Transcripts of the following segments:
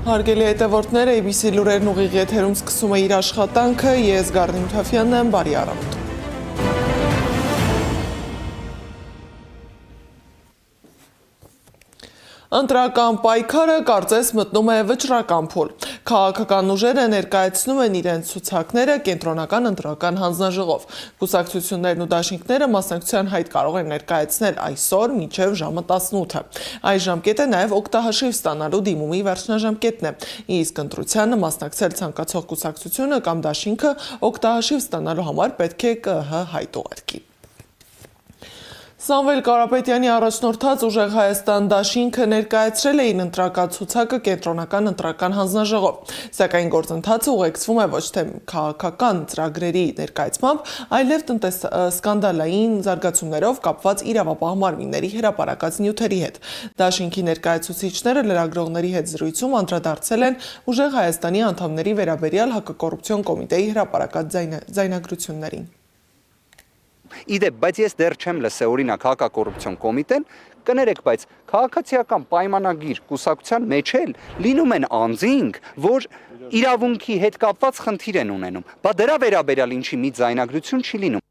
Հարգելի հետևորդներ, ABC լուրերն ուղիղ եթերում սկսում է իր աշխատանքը, ես Գառնի Մութաֆյանն եմ, բարի առավոտ։ Ընտրական պայքարը կարծես մտնում է վճռական փուլ։ Քաղաքական ուժերը ներկայացնում են իրենց ցուցակները կենտրոնական ընտրական հանձնաժողով։ Կուսակցություններն ու դաշինքները մասնակցության հայտ կարող են ներկայացնել այսօր մինչև ժամը 18-ը։ Այս ժամկետը նաև օգտահաշիվ ստանալու դիմումի վերջնաժամկետն է։ Իսկ ընտրությանը մասնակցել ցանկացող կուսակցությունը կամ դաշինքը օգտահաշիվ ստանալու համար պետք է ԿԸՀ հայտ ուղարկի։ Սամվել Կարապետյանի առաջնորդած Ուժեղ Հայաստան դաշինքը ներկայացրել էին ընտրական ցուցակը կենտրոնական ընտրական հանձնաժողով, սակայն գործընթացը ուղեկցվում է ոչ թե քաղաքական ծրագրերի ներկայացմամբ, այլև սկանդալային զարգացումներով կապված իրավապահ մարմինների հրապարակած նյութերի հետ։ Դաշինքի ներկայացուցիչները լրագրողների հետ զրույցում անդրադարձել են Ուժեղ Հայաստանի անդամների վերաբերյալ հակակոռուպցիոն կոմիտեի հրապարակած ձայնագրություններին։ Իդեպ, բայց ես դեռ չեմ լսել օրինակ հակակոռուպցիոն կոմիտեն, կներեք, բայց քաղաքացիական պայմանագիր կուսակցության մեջ էլ լինում են անձինք, որ իրավունքի հետ կապված խնդիր են ունենում, բա դրա վերաբերյալ ինչի մի ձայնագրություն չի լինում։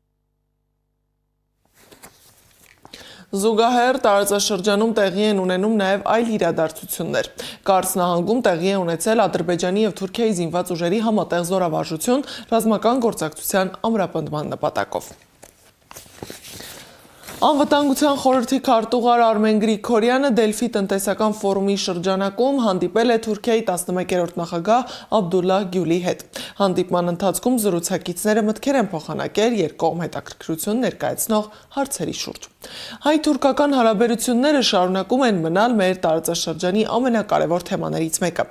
Զուգահեռ տարածաշրջանում տեղի են ունենում նաև այլ իրադարձություններ։ Կարս նահանգում տեղի է ունեցել Ադրբեջանի և Թուրքիայի զինված ուժերի համատեղ զորավարժություն ռազմական գործակցության ամրապնդման նպատակով։ Անվտանգության խորհրդի քարտուղար Արմեն Գրիգորյանը Դելֆի տնտեսական ֆորումի շրջանակում հանդիպել է Թուրքիայի 11-րդ նախագահ Աբդուլլահ Գյուլի հետ։ Հանդիպման ընթացքում զրուցակիցները մտքեր են փոխանակել երկկողմ հետաքրքրություն ներկայացնող հարցերի շուրջ։ Հայ-թուրքական հարաբերությունները շարունակում են մնալ մեր տարածաշրջանի ամենակարևոր թեմաներից մեկը։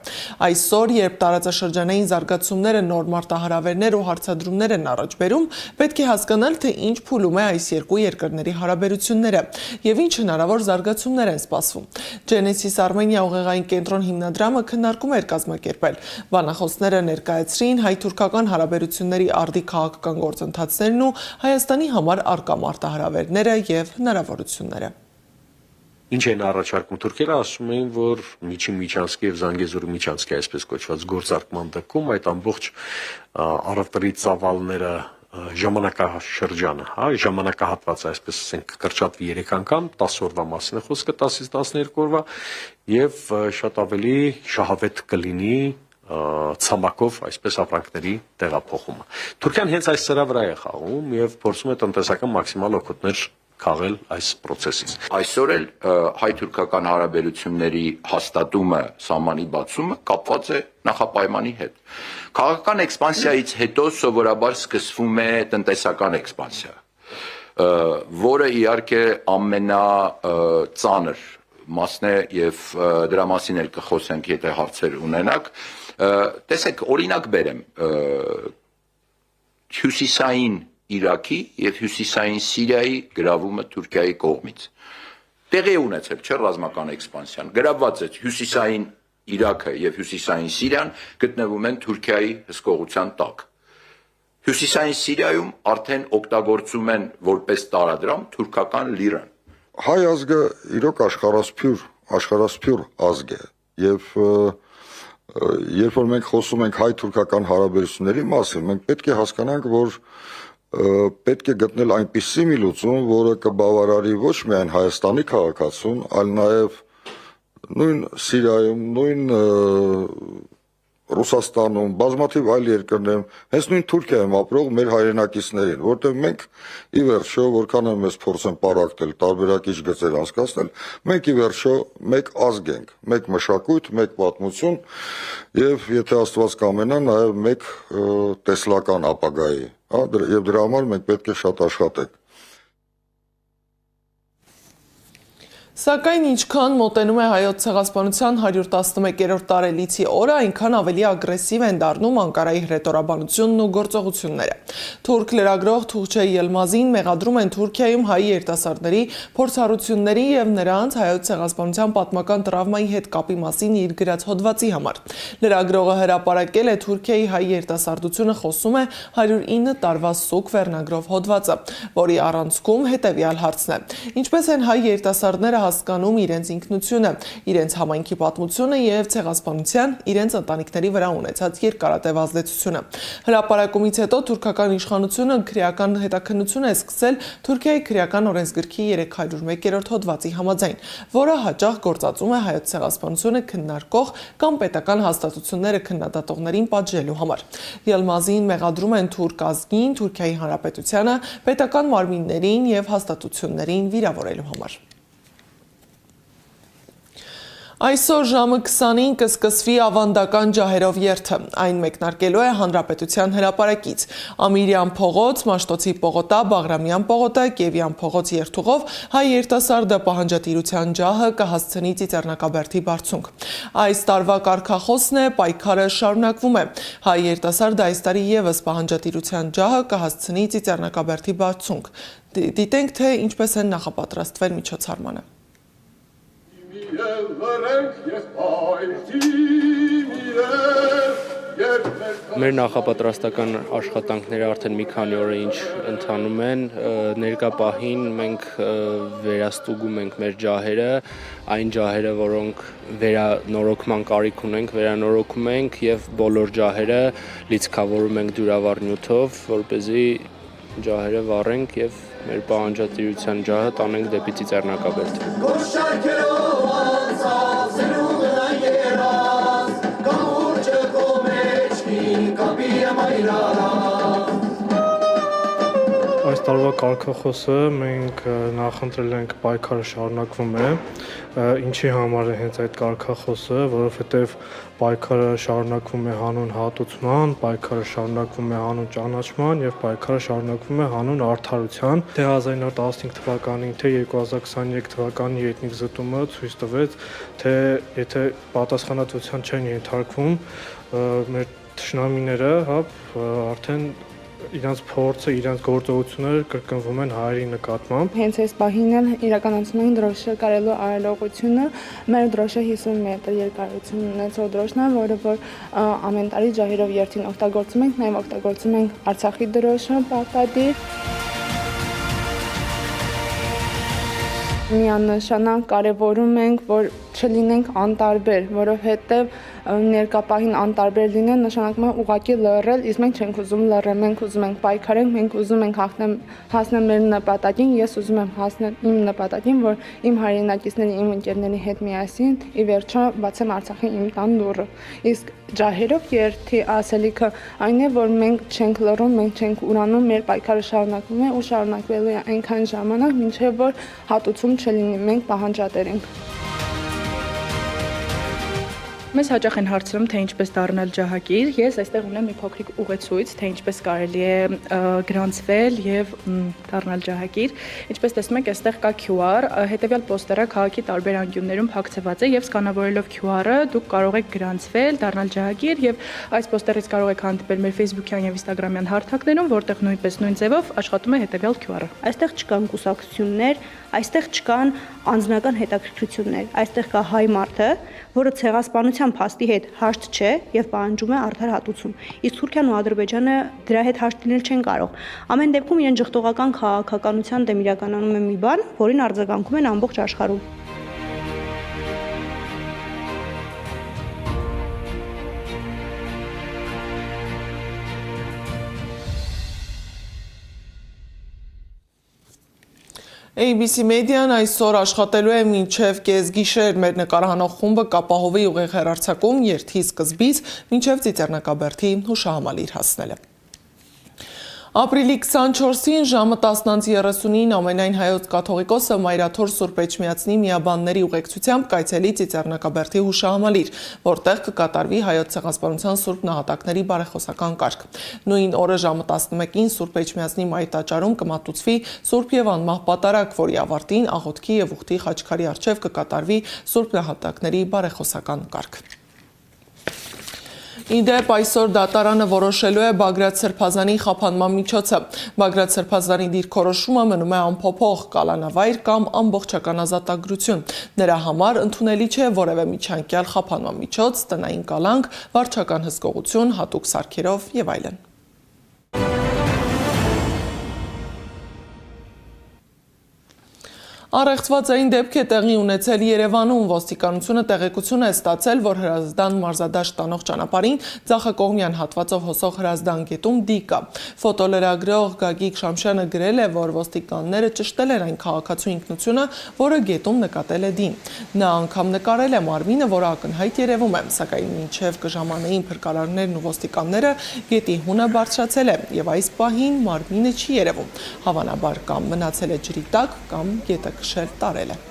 Այսօր, երբ տարածաշրջանային զարգացումները նոր մարտահրավերներ ու հարցադրումներ են առաջ բերում, պետք է հասկանալ, թե ինչ փուլում է այս երկու երկրների հարաբերությունները եւ ինչ հնարավոր զարգացումներ են սպասվում։ Genesis Armenia ուղեղային կենտրոն հիմնադրամը քննարկում էր կազմակերպել։ Բանախոսները ներկայացրին հայ-թուրքական հարաբերությունների արդի քաղաքական գործընթացներն ու Հայաստանի համար առկա մարտահրավերները եւ հնարավորությունները։ Ինչ են առաջարկում թուրքերը, ասում էին, որ միջին միջանցքի եւ Զանգեզուրի միջանցքի այսպես կոչված գործարկման դեպքում այդ ամբողջ առևտրի ծավալները ժամանակաշրջանը, ժամանակահատվածը, այսպես ասենք, կրճատվի 3 անգամ, 10 օրվա մասին է խոսքը, 10-ից 12 օրվա, եւ շատ ավելի շահավետ կլինի ցամաքով այսպես ապրանքների տեղափոխումը։ Թուրքիան հենց այս սրա վրա է խաղում եւ փորձում է տնտեսական մաքսիմալ օգուտներ քաղել այս process-ից։ Այսօր էլ հայ-թուրքական հարաբերությունների հաստատումը, սահմանի բացումը կապված է նախապայմանի հետ։ Քաղաքական էքսպանսիայից հետո սովորաբար սկսվում է տնտեսական էքսպանսիա, որը իհարկե ամենածանր մասն է եւ դրա մասին էլ կխոսենք, եթե հարցեր ունենաք։ Տեսեք, օրինակ բերեմ, հյուսիսային Իրաքի եւ հյուսիսային Սիրիայի գրավումը Թուրքիայի կողմից։ Տեղի ունեցել չէ ռազմական էքսպանսիան։ Գրավված է հյուսիսային Իրաքը եւ հյուսիսային Սիրիան գտնվում են Թուրքիայի հսկողության տակ։ Հյուսիսային Սիրիայում արդեն օգտագործում են որպես տարադրամ թուրքական լիրան։ Հայ ազգը իրոք աշխարհասփյուր ազգ է եւ երբ որ մենք խոսում ենք հայ-թուրքական հարաբերությունների մասին, մենք պետք է հասկանանք, որ պետք է գտնել այնպիսի մի լուծում, որը կբավարարի ոչ միայն Հայաստանի քաղաքացուն, այլ նաև նույն Սիրիայում, նույն Ռուսաստանում, բազմաթիվ այլ երկրներում, հենց նույն Թուրքիայում ապրող մեր հայրենակիցներին, որտեղ մենք ի վերջո, որքան էլ մեզ փորձեն պարակտել, տարբերակիչ գծեր անցկացնել, մենք ի վերջո մեկ ազգ ենք, մեկ մշակույթ, մեկ պատմություն եւ եթե Աստված կամենա, նաեւ մեկ տեսլական ապագայի, եւ դրա համար մենք պետք է շատ աշխատենք։ Սակայն ինչքան մոտենում է հայոց ցեղասպանության 111-րդ տարելիցի օրը, այնքան ավելի ագրեսիվ են դառնում Անկարայի հռետորաբանությունն ու գործողությունները։ Թուրք լրագրող Թուղչե Ելմազին մեղադրում են Թուրքիայում հայ երիտասարդների փորձառությունների եւ նրանց հայոց ցեղասպանության պատմական տրավմայի հետ կապի մասին իր գրած հոդվածի համար։ Լրագրողը հրապարակել է Թուրքիայի հայ երիտասարդությունը խոսում է 109 տարվա սուկ վերնագրով հոդվածը, որի առանցքում հետևյալ հարցն է. ինչպես են հայ երիտասարդները հասկանում իրենց ինքնությունը, իրենց համայնքի պատմությունը եւ ցեղասպանության իրենց ընտանիքների վրա ունեցած երկարատև ազդեցությունը։ Հրապարակումից հետո թուրքական իշխանությունը քրեական հետաքննություն է սկսել Թուրքիայի քրեական օրենսգրքի 301-րդ հոդվածի համաձայն, որը հաճախ գործածում է հայոց ցեղասպանությունը քննարկող կամ պետական հաստատությունները քննադատողներին պատժելու համար։ Ելմազին մեղադրում են թուրք ազգին, Թուրքիայի Հանրապետությանը, պետական մարմիններին եւ հաստատություններին վիրավորելու համար։ Այսօր ժամը 20-ին կսկսվի ավանդական ջահերով երթը, այն մեկնարկելու է Հանրապետության հրապարակից։ Ամիրյան փողոց, Մաշտոցի պողոտա, Բաղրամյան պողոտա, Կևյան փողոց երթուղով հայ երիտասարդը պահանջատիրության ջահը կհասցնի Ծիծեռնակաբերդի բարձունք։ Այս տարվա կարգախոսն է պայքարը շարունակվում է։ Հայ երիտասարդը այս տարի եւս պահանջատիրության ջահը կհասցնի Ծիծեռնակաբերդի բարձունք։ Դիտենք, թե ինչպես են նախապատրաստվել միջոցառմանը։ Մեր նախապատրաստական աշխատանքները արդեն մի քանի օր է ինչ ընթանում են, ներկա պահին մենք վերաստուգում ենք մեր ջահերը, այն ջահերը, որոնք վերանորոգման կարիք ունենք, վերանորոգում ենք եւ բոլոր ջահերը լիցքավորում ենք դյուրավառ նյութով, որպեսզի ջահերը վառենք եւ մեր պահանջատիրության ջահը տանենք դեպի Ծիծեռնակաբերդ։ Այս տարվա կարգախոսը մենք նախընտրել ենք պայքարը շարունակվում է, ինչի համար է հենց այդ կարգախոսը, որովհետև պայքարը շարունակվում է հանուն հատուցման, պայքարը շարունակվում է հանուն ճանաչման եւ պայքարը շարունակվում է հանուն արդարության։ Թե 1915 թվականին, թե 2023 թվականի էթնիկ զտումը ցույց տվեց, թե եթե պատասխանատվության չեն ենթարկվում մեր թշնամիները, արդեն իրանց փորձը, իրանց գործողությունները կրկնվում են հայերի նկատմամբ։ Հենց այս պահին էլ իրականացնում ենք դրոշը կարելու արարողությունը։ Մեր դրոշը 50 մետր երկարություն ունեցող դրոշն է, որը որ ամեն տարի ջահերով երթին օգտագործում ենք, նաև օգտագործում ենք Արցախի դրոշը, պարտադիր։ Միանշանակ կարևորում ենք, որ չլինենք անտարբեր, որովհետև ներկա պահին անտարբեր լինեն նշանակում է ուղղակի լռել, իսկ մենք չենք ուզում լռել, մենք ուզում ենք պայքարենք, մենք ուզում ենք հասնել մեր նպատակին, ես ուզում եմ հասնել իմ նպատակին, որ իմ հայրենակիցների, իմ ընկերների հետ միասին ի վերջո բացեմ Արցախի իմ տան դուռը։ Իսկ ջահերով երթի ասելիքը այն է, որ մենք չենք լռում, մենք չենք ուրանում, մեր պայքարը շարունակվում է ու շարունակվելու է այնքան ժամանակ, մինչև որ հատուցում չլինի, մենք պահանջատեր ենք։ Մեզ հաճախ են հարցնում, թե ինչպես դառնալ ջահակիր։ Ես այստեղ ունեմ մի փոքրիկ ուղեցույց, թե ինչպես կարելի է գրանցվել եւ դառնալ ջահակիր։ Ինչպես տեսնում եք, այստեղ կա QR, հետեւյալ պոստերը քաղաքի տարբեր անկյուններում փակցված է եւ սկանավորելով QR-ը դուք կարող եք գրանցվել, դառնալ ջահակիր եւ այս պոստերից կարող եք հանդիպել մեր Facebook-յան եւ Instagram-յան հարթակներում, որտեղ նույնպես նույն ձևով աշխատում է հետեւյալ QR-ը։ Այստեղ չկան կուսակցություններ, այստեղ չկան անձնական հետաքրքրություններ, այստեղ կա հայ մարդը, որը ցեղասպանության փաստի հետ հաշտ չէ եւ պահանջում է արդար հատուցում։ Իսկ Թուրքիան ու Ադրբեջանը դրա հետ հաշտ լինել չեն կարող։ Ամեն դեպքում իրեն ճխտողական քաղաքականության դեմ իրականանում է մի բան, որին արձագանքում են ամբողջ աշխարհում։ ABC Media-ն այսօր աշխատելու է մինչև կեսգիշեր։ Մեր նկարահանող խումբը կապահովի ուղիղ հեռարձակում երթի սկզբից մինչև Ծիծեռնակաբերդի հուշահամալիր հասնելը։ Ապրիլի 24-ին ժամը 10:30-ին ամենայն հայոց կաթողիկոսը Մայրաթոր Սուրբ Էջմիածնի միաբանների ուղեկցությամբ կայցելի Ծիծեռնակաբերդի հուշահամալիր, որտեղ կկատարվի հայոց ցեղասպանության սուրբ նահատակների բարեխոսական կարգ։ Նույն օրը ժամը 11-ին Սուրբ Էջմիածնի մայրտաճարում կմատուցվի Սուրբ եւ անմահ պատարագ, որի ավարտին աղոթքի եւ ուխտի խաչքարի առջև կկատարվի սուրբ նահատակների բարեխոսական կարգ։ Իդեպ այսօր դատարանը որոշելու է Բագրատ Սրբազանի խափանման միջոցը։ Բագրատ Սրբազանի դիրքորոշումը մնում է անփոփոխ՝ կալանավայր կամ ամբողջական ազատագրություն։ Նրա համար ընդունելի չէ որևէ միջանկյալ խափանման միջոց, տնային կալանք, վարչական հսկողություն, հատուկ սարքերով եւ այլն։ Առեղծվածային դեպք է տեղի ունեցել Երևանում։ Ոստիկանությունը տեղեկություն է ստացել, որ Հրազդան մարզադաշտ տանող ճանապարհին ձախակողմյան հատվածով հոսող Հրազդան գետում դիկ կա։ Ֆոտոլրագրող Գագիկ Շամշյանը գրել է, որ ոստիկանները ճշտել են այն քաղաքացու ինքնությունը, որը գետում նկատել է դին։ Նա անգամ նկարել է մարմինը, որը ակնհայտ երևում է, սակայն մինչև կժամանային փրկարարներն ու ոստիկանները գետի հունը բարձրացել է եւ այս պահին մարմինը չի երևում։ Հավանաբար կամ մնացել է ջրի տակ, կամ գետը քշել տարել է։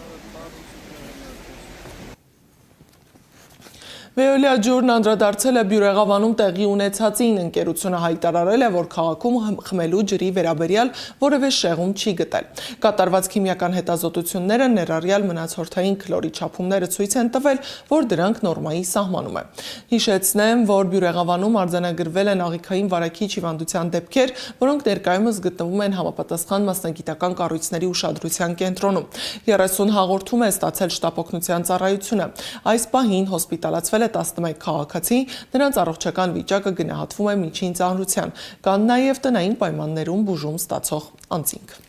Veolia ջուրն անդրադարձել է Բյուրեղավանում տեղի ունեցածին, ընկերությունը հայտարարել է, որ քաղաքում խմելու ջրի վերաբերյալ որևէ շեղում չի գտել։ Կատարված քիմիական հետազոտությունները ներառյալ մնացորդային քլորի չափումները ցույց են տվել, որ դրանք նորմայի սահմանում է։ Հիշեցնեմ, որ Բյուրեղավանում արձանագրվել են աղիքային վարակիչ հիվանդության դեպքեր, որոնք ներկայումս գտնվում են համապատասխան մասնագիտական կառույցների ուշադրության կենտրոնում։ 30 հաղորդում է ստացել շտապօգնության ծառայությունը։ Այս պահին հոսպիտալացվել 11 քաղաքացի, նրանց առողջական վիճակը գնահատվում է միջին ծանրության, կան նաև տնային պայմաններում բուժում ստացող անձինք։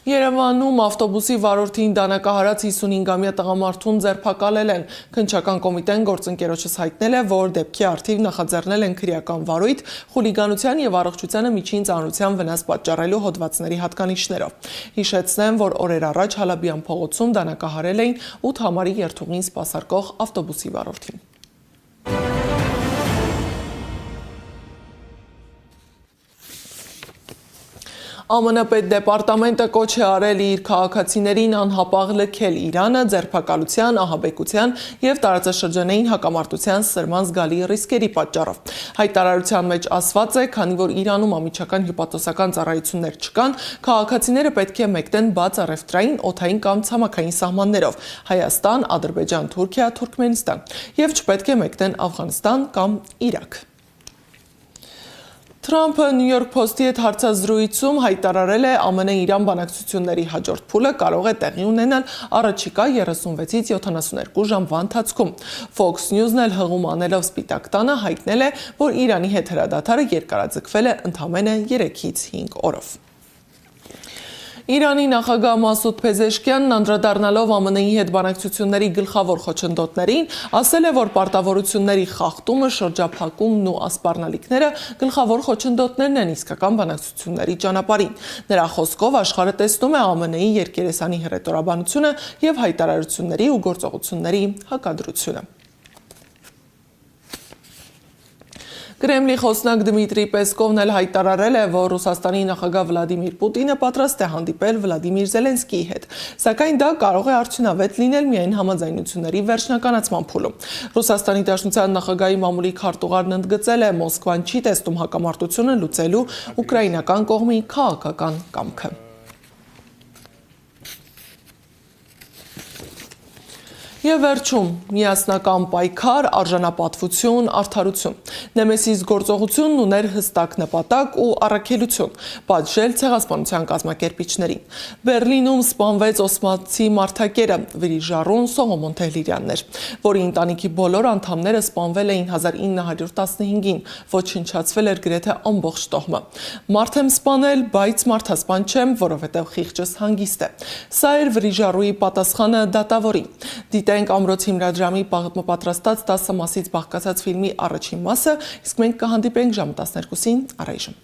Երևանում ավտոբուսի վարորդին դանակահարած 55-ամյա տղամարդուն ձերբակալել են։ Քննչական կոմիտեն գործընկերոջս հայտնել է, որ դեպքի առթիվ նախաձեռնել են քրեական վարույթ խուլիգանության եւ առողջությանը միջին ծանրության վնաս պատճառելու հոդվածների հատկանիշներով։ Հիշեցնեմ, որ օրեր առաջ Հալաբյան փողոցում դանակահարել էին 8 համարի երթուղին սպասարկող ավտոբուսի վարորդին։ ԱՄՆ պետդեպարտամենտը կոչ է արել իր քաղաքացիներին անհապաղ լքել Իրանը ձերբակալության, ահաբեկության եւ տարածաշրջանային հակամարտության սրման զգալի ռիսկերի պատճառով։ Հայտարարության մեջ ասված է, քանի որ Իրանում ամիջական հյուպատոսական ծառայություններ չկան, քաղաքացիները պետք է մեկնեն բաց առևտրային, օդային կամ ցամաքային սահմաններով՝ Հայաստան, Ադրբեջան, Թուրքիա, Թուրքմենստան, եւ չպետք է մեկնեն Աֆղանստան կամ Իրաք։ Թրամփը New York Post-ի հետ հարցազրույցում հայտարարել է, ԱՄՆ-Իրան բանակցությունների հաջորդ փուլը կարող է տեղի ունենալ առաջիկա 36-ից 72 ժամվա ընթացքում։ Fox News-ն էլ հղում անելով Սպիտակ տանը հայտնել է, որ Իրանի հետ հրադադարը երկարաձգվել է ընդամենը 3-ից 5 օրով։ Իրանի նախագահ Մասուդ Փեզեշքյանն անդրադառնալով ԱՄՆ-ի հետ բանակցությունների գլխավոր խոչընդոտներին, ասել է, որ պարտավորությունների խախտումը, շրջափակումն ու ասպառնալիքները գլխավոր խոչընդոտներն են իսկական բանակցությունների ճանապարհին։ Նրա խոսքով աշխարհը տեսնում է ԱՄՆ-ի երկերեսանի հռետորաբանությունը եւ հայտարարությունների ու գործողությունների հակադրությունը։ Կրեմլի խոսնակ Դմիտրի Պեսկովն էլ հայտարարել է, որ Ռուսաստանի նախագահ Վլադիմիր Պուտինը պատրաստ է հանդիպել Վլադիմիր Զելենսկիի հետ, սակայն դա կարող է արդյունավետ լինել միայն համաձայնությունների վերջնականացման փուլում։ Ռուսաստանի Դաշնության նախագահի մամուլի քարտուղարն ընդգծել է, Մոսկվան չի տեսնում հակամարտությունը լուծելու ուկրաինական կողմի քաղաքական կամքը։ Եվ վերջում միասնական պայքար, արժանապատվություն, արդարություն։ Նեմեսիս գործողությունն ուներ հստակ նպատակ ու առաքելություն՝ պատժել ցեղասպանության կազմակերպիչներին։ Բերլինում սպանվեց օսմանցի մարդակերը, Վիրիժառուն Սողոմոն Թեհլիրյանն էր, որի ընտանիքի բոլոր անդամները սպանվել էին 1915-ին, ոչնչացվել էր գրեթե ամբողջ տոհմը։ Մարդ եմ սպանել, բայց մարդասպան չեմ, որովհետև խիղճս հանգիստ է։ Սա էր Վիրիժառուի պատասխանը դատավորին։ Դիտենք ամրոց հիմնադրամի պատրաստած 10 մասից բաղկացած ֆիլմի առաջին մասը, իսկ մենք կհանդիպենք ժամը 12-ին առայժմ։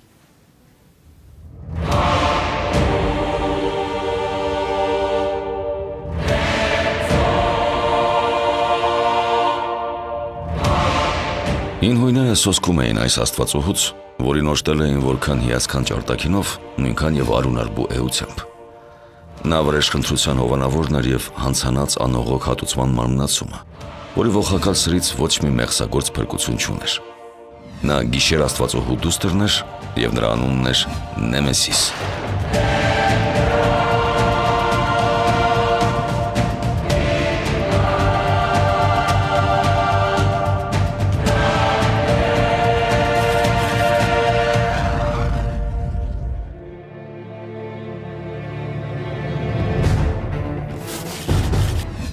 Ին հույները սոսկում էին այս աստվածուհուց, որին օժտել էին որքան հիասքանչ արտաքինով, նույնքան եւ արունարբու էությամբ։ Նա վրեժխնդրության հովանավորն էր եւ հանցանած անողոք հատուցման մարմնացումը, որի ողակալ սրից ոչ մի մեղսագործ փրկություն չուներ։ Նա գիշեր աստվածուհու դուստրն էր եւ նրա անունն էր Նեմեսիս։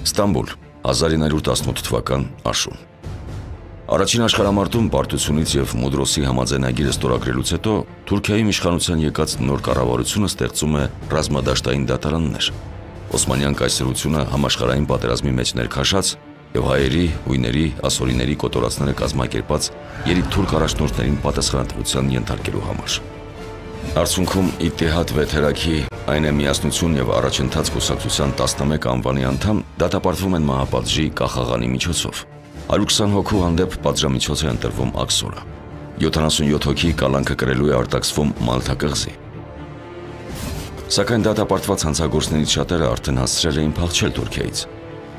Ստամբուլ, 1918 թվական աշուն։ Առաջին աշխարհամարտում պարտությունից եւ Մուդրոսի համաձայնագիրը ստորագրելուց հետո Թուրքիայում իշխանության եկած նոր կառավարությունը ստեղծում է ռազմադաշտային դատարաններ։ Օսմանյան կայսրությունը համաշխարհային պատերազմի մեջ ներքաշած եւ հայերի, հույների, ասորիների կոտորածները կազմակերպած երիտթուրք առաջնորդներին պատասխանատվության ենթարկելու համար։ Արդյունքում Իթիհադ վեթերակի այն է միասնություն եւ առաջընթաց կուսակցության 11 անվանի անդամ դատապարտվում են մահապատժի կախաղանի միջոցով։ 120 հոգու հանդեպ պատժամիջոց է ընտրվում աքսորը։ 77 հոգի կալանքը կրելու է արտաքսվում Մալթա կղզի։ Սակայն դատապարտված հանցագործներից շատերը արդեն հասցրել էին փախչել Թուրքիայից։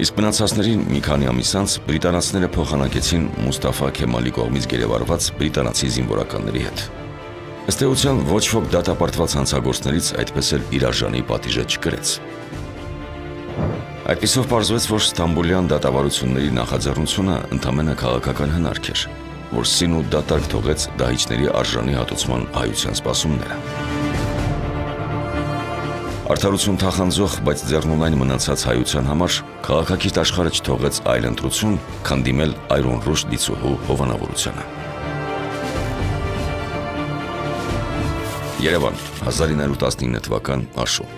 Իսկ մնացածներին մի քանի ամիս անց բրիտանացիները փոխանակեցին Մուստաֆա Քեմալի կողմից գերեվարված բրիտանացի զինվորականների հետ։ Ըստ էության ոչ ոք դատապարտված հանցագործներից այդպես էլ իր արժանի պատիժը չկրեց։ Այդպիսով պարզվեց, որ Ստամբուլյան դատավարությունների նախաձեռնությունը ընդամենը քաղաքական հնարք էր, որ սին ու դատարկ թողեց դահիճների արժանի հատուցման հայության սպասումները։ Արդարություն թախանձող, բայց ձեռնունայն մնացած հայության համար քաղաքակիրթ աշխարհը չթողեց այլ ընտրություն, քան դիմել այրոնռուշ դիցուհու հովանավորությանը։ Երևան, 1919 թվական աշու։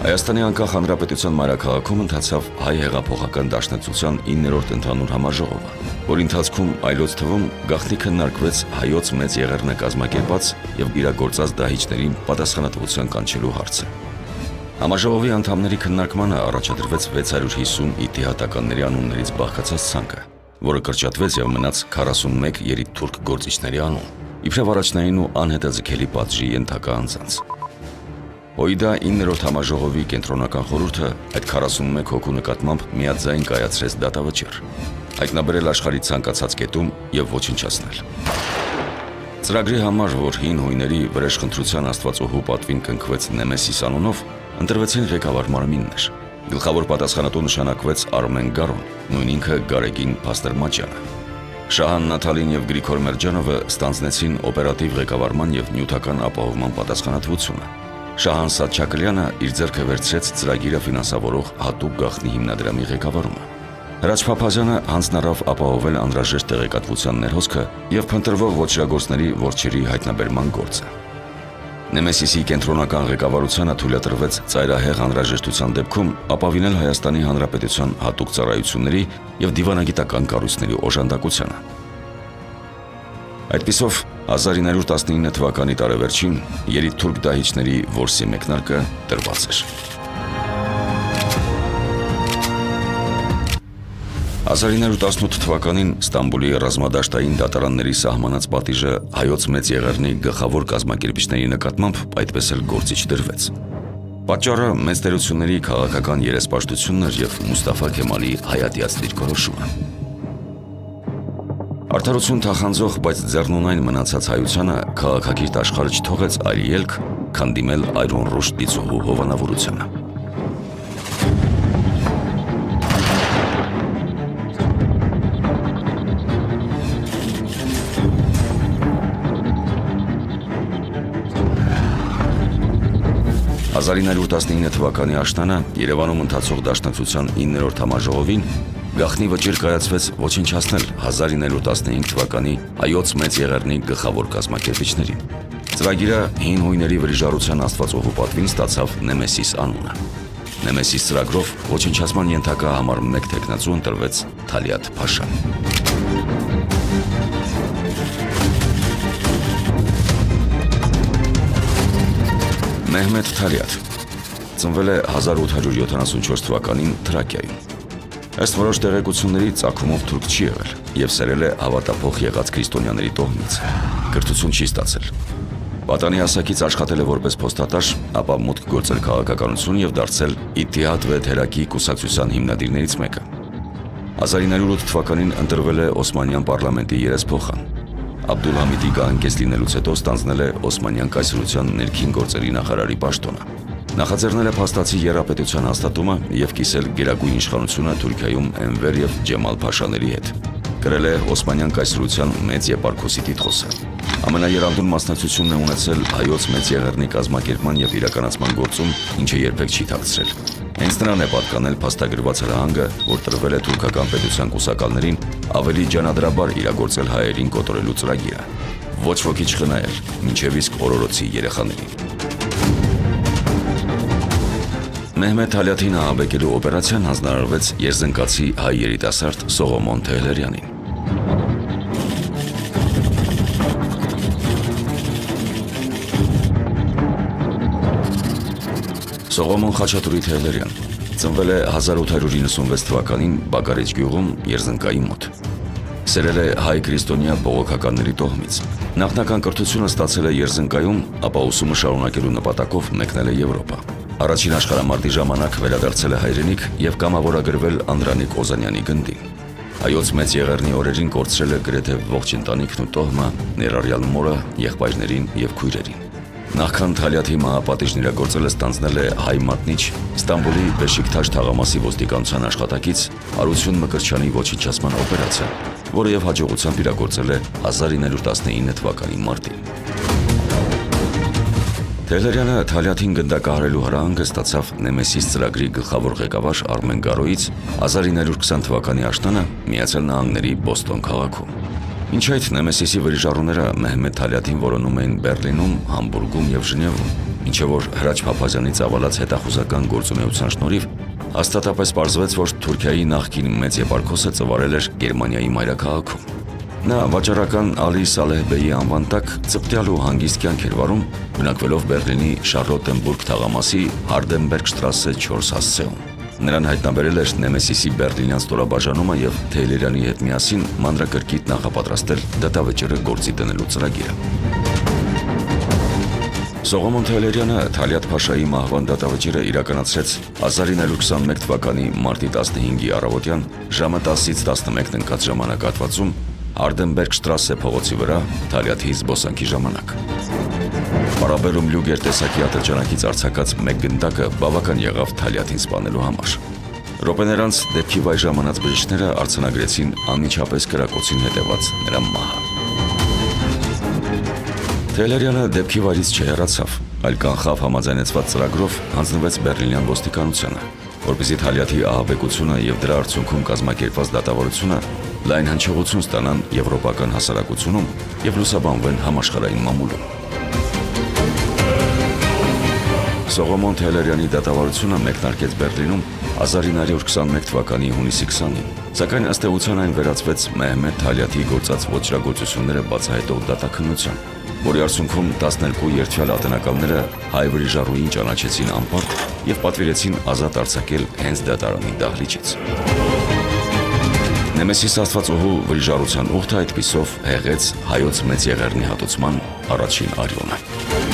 Հայաստանի անկախ հանրապետության մայրաքաղաքում ընթացավ հայ հեղափոխական դաշնակցության 9-րդ ընդհանուր համաժողովը, որի ընթացքում այլոց թվում գաղտնի քննարկվեց հայոց մեծ եղեռնը կազմակերպած եւ իրագործած դահիճներին պատասխանատվության կանչելու հարցը։ Համաժողովի անդամների քննարկմանը առաջադրվեց 650 իթիհատականների անուններից բաղկացած ցանկը, որը կրճատվեց եւ մնաց 41 երիտթուրք գործիչների անուն, իբրև առաջնային ու անհետաձգելի պատժի ենթակա անձանց։ Օիդա 9-րդ համաժողովի կենտրոնական խորհուրդը այդ 41 հոգու նկատմամբ միաձայն կայացրեց դատավճիռ, հայտնաբերել աշխարհի ցանկացած կետում եւ ոչնչացնել։ Ծրագրի համար, որ հին հույների վրեժխնդրության աստվածոհու պատվին կնքվեց Նեմեսիս անունով, ընտրվեցին ղեկավար մարմիններ։ Գլխավոր պատասխանատու նշանակվեց Արմեն Գարոն, նույն ինքը Գարեգին Փաստերմաջյանը։ Շահան Նաթալին եւ Գրիգոր Մերջանովը ստանձնեցին օպերատիվ ղեկավարման եւ նյութական ապահովման պատասխանատվությունը։ Շահան Սատչակլյանը իր ձեռքը վերցրեց ծրագիրը ֆինանսավորող հատուկ գաղտնի հիմնադրամի ղեկավարումը։ Հրաչ Փափազյանը հանձնարավ ապահովել անհրաժեշտ տեղեկատվության ներհոսքը եւ փնտրվող ոչրագործների որջերի հայտնաբերման գործը։ Նեմեսիսի կենտրոնական ղեկավարությանը թույլատրվեց ծայրահեղ անհրաժեշտության դեպքում ապավինել Հայաստանի Հանրապետության հատուկ ծառայությունների եւ դիվանագիտական կառույցների օժանդակությանը։ Այդպիսով 1919 թվականի տարեվերջին երիտթուրք դահիճների որսի մեկնարկը տրված էր։ 1918 թվականին Ստամբուլի ռազմադաշտային դատարանների սահմանած պատիժը հայոց մեծ եղեռնի գլխավոր կազմակերպիչների նկատմամբ այդպես էլ գործի չդրվեց։ Պատճառը մեծ տերությունների քաղաքական երեսպաշտությունն էր եւ Մուստաֆա Քեմալի հայատյաց դիրքորոշումը։ Արդարություն թախանձող, բայց ձեռնունայն մնացած հայությանը քաղաքակիրթ աշխարհը չթողեց այլ ելք, քան դիմել այրոնռուշ դիցուհու հովանավորությանը։ «1919 թվականի աշնանը Երևանում ընթացող դաշնակցության 9-րդ համաժողովին գաղտնի վճիռ կայացվեց ոչնչացնել 1915 թվականի հայոց մեծ եղեռնի գլխավոր կազմակերպիչներին։ Ծրագիրը հին հույների վրիժառության աստվածոհու պատվին ստացավ Նեմեսիս անունը։ Նեմեսիս ծրագրով ոչնչացման ենթակա համար 1 թեկնածու ընտրվեց Թալիաթ Փաշան։ Մեհմեդ Թալիաթ ծնվել է 1874 թվականին Թրակիայում։ Ըստ որոշ տեղեկությունների ծագումով թուրք չի եղել եւ սերել է հավատափող եղած քրիստոնյաների տոհմից։ Կրթություն չի ստացել։ Պատանի հասակից աշխատել է որպես փոստատար, ապա մուտք գործել քաղաքականություն եւ դարձել Իթիհադ վեթերակի կուսակցության հիմնադիրներից մեկը։ 1908 թվականին ընտրվել է Օսմանյան պարլամենտի երեսփոխան։ Աբդուլհամիդի գահանկեց լինելուց հետո ստանձնել է Օսմանյան կայսրության ներքին գործերի նախարարի պաշտոնը։ Նախաձեռնել է փաստացի եռապետության հաստատումը եւ կիսել գերագույն իշխանությունը Թուրքիայում Էնվեր եւ Ջեմալ Փաշաների հետ։ Գրել է Օսմանյան կայսրության մեծ եպարքոսի տիտղոսը։ Ամենաերանդուն մասնակցությունն է ունեցել հայոց մեծ եղեռնի կազմակերպման եւ իրականացման գործում, ինչը երբեք չի թաքցրել։ Հենց նրան է պատկանել փաստագրված հրահանգը, որ տրվել է թուրքական պետության կուսակալներին ավելի ջանադրաբար իրագործել հայերին կոտորելու ծրագիրը։ Ոչ ոքի չխնայել, մինչև իսկ օրորոցի երեխաներին։ Մեհմեդ Թալյաթին ահաբեկելու օպերացիան հանձնարարվեց երզնկացի հայ երիտասարդ Սողոմոն Թեհլերյանին։ Սողոմոն Խաչատուրի Թեհլերյան ծնվել է 1896 թվականին Բագարեջ գյուղում Երզնկայի մոտ։ Սերել է հայ քրիստոնյա բողոքականների տոհմից։ Նախնական կրթությունը ստացել է Երզնկայում, ապա ուսումը շարունակելու նպատակով մեկնել է Եվրոպա։ Առաջին աշխարհամարտի ժամանակ վերադարձել է հայրենիք եւ կամավորագրվել Անդրանիկ Օզանյանի գնդին։ Հայոց մեծ եղեռնի օրերին կորցրել է գրեթե ողջ ընտանիքն ու տոհմը, ներառյալ մորը, եղբայրներին եւ քույրերին։ Նախքան Թալյաթի մահապատիժն իրագործելը ստանձնել է հայ մատնիչ Ստամբուլի Բեշիկթաշ թաղամասի ոստիկանության աշխատակից Հարություն Մկրտչյանի ոչնչացման օպերացիա, որը եւ հաջողությամբ իրագործել է 1919 թվականի մարտին։ Թեհլերյանը Թալյաթին գնդակահարելու հրահանգը ստացավ Նեմեսիս ծրագրի գլխավոր ղեկավար Արմեն Գարոյից 1920 թվականի աշնանը Միացյալ Նահանգների Բոստոն քաղաքում։ Ինչ այդ Նեմեսիսի վրիժառուները Մեհմեդ Թալյաթին որոնում էին Բերլինում, Համբուրգում եւ Ժնևում, ինչը որ Հրաչ Փափազյանի ծավալած հետախուզական գործունեության շնորհիվ հաստատապես պարզվեց, որ Թուրքիայի նախկին մեծ եպարքոսը ծվարել էր Գերմանիայի մայրաքաղաքում։ Նա վաճառական Ալի Սալեհ Բեյի անվան տակ ծպտյալ ու հանգիստ կյանք էր վարում, բնակվելով Բերլինի Շարլոտենբուրգ թաղամասի Հարդենբերգշտրասե 4 հասցեում։ Նրան հայտնաբերել էր Նեմեսիսի բերլինյան ստորաբաժանումը եւ Թեհլերյանի հետ միասին մանրակրկիտ նախապատրաստել դատավճիռը գործի դնելու ծրագիրը։ Սողոմոն Թեհլերյանը Թալյաթ Փաշայի մահվան դատավճիռը իրականացրեց 1921 թվականի մարտի 15-ի առավոտյան ժամը 10-ից 11 ընկած ժամանակահատվածում Հարդենբերգշտրասե փողոցի վրա Թալյաթի զբոսանքի ժամանակ։ Պարաբելում լյուգեր տեսակի ատրճանակից արձակած մեկ գնդակը բավական եղավ Թալյաթին սպանելու համար։ Րոպեներ անց դեպքի վայր ժամանած բժիշկները արձանագրեցին անմիջապես կրակոցին հետևած նրա մահը։ Թեհլերյանը դեպքի վայրից չհեռացավ, այլ կանխավ համաձայնեցված ծրագրով հանձնվեց Բերլինյան ոստիկանությանը, որպեսզի Թալյաթի ահաբեկությունը եւ դրա արդյունքում կազմակերպված դատավարությունը լայն հնչողություն ստանան եվրոպական հասարակությունում եւ լուսաբանվեն համաշխարհային մամուլում։ Սողոմոն Թեհլերյանի դատավարությունը մեկնարկեց Բերլինում 1921 թվականի հունիսի 20-ին, սակայն ըստ էության այն վերածվեց Մեհմեդ Թալյաթի գործած ոչրագործությունները բացահայտող դատաքննության, որի արդյունքում 12 երդվյալ ատենակալները հայ վրիժառուին ճանաչեցին անպարտ եւ պատվիրեցին ազատ արձակել հենց դատարանի դահլիճից։ Նեմեսիս աստվածուհու վրիժառության ուխտը այդպիսով հեղեց հայոց մեծ եղեռնի հատուցման առաջին արյունը։